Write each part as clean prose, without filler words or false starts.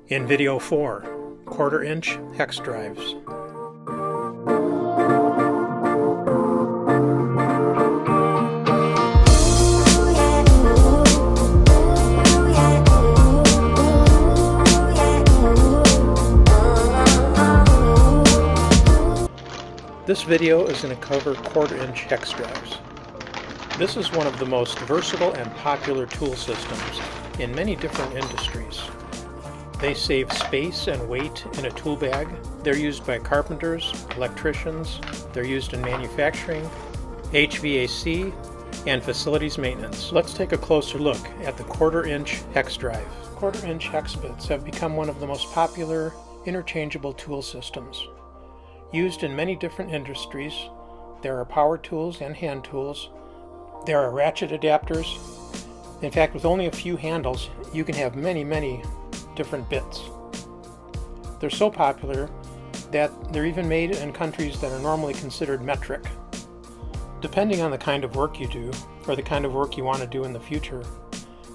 In video 4, 1/4 inch hex drives. This video is going to cover 1/4 inch hex drives. This is one of the most versatile and popular tool systems in many different industries. They save space and weight in a tool bag. They're used by carpenters, electricians, they're used in manufacturing, HVAC, and facilities maintenance. Let's take a closer look at the 1/4 inch hex drive. 1/4 inch hex bits have become one of the most popular interchangeable tool systems. Used in many different industries, there are power tools and hand tools. There are ratchet adapters. In fact, with only a few handles, you can have many different bits. They're so popular that they're even made in countries that are normally considered metric. Depending on the kind of work you do, or the kind of work you want to do in the future,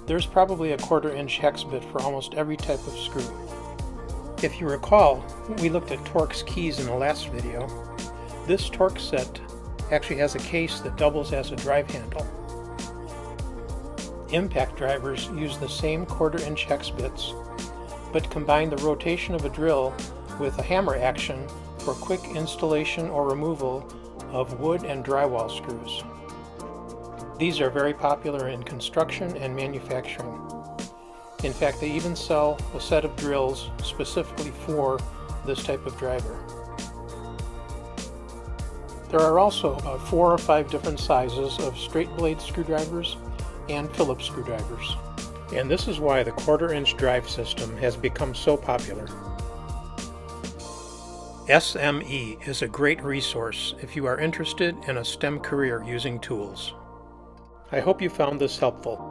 there's probably a 1/4 inch hex bit for almost every type of screw. If you recall, we looked at Torx keys in the last video. This Torx set actually has a case that doubles as a drive handle. Impact drivers use the same 1/4 inch hex bits, but combine the rotation of a drill with a hammer action for quick installation or removal of wood and drywall screws. These are very popular in construction and manufacturing. In fact, they even sell a set of drills specifically for this type of driver. There are also about 4 or 5 different sizes of straight blade screwdrivers and Phillips screwdrivers. And this is why the 1/4 inch drive system has become so popular. SME is a great resource if you are interested in a STEM career using tools. I hope you found this helpful.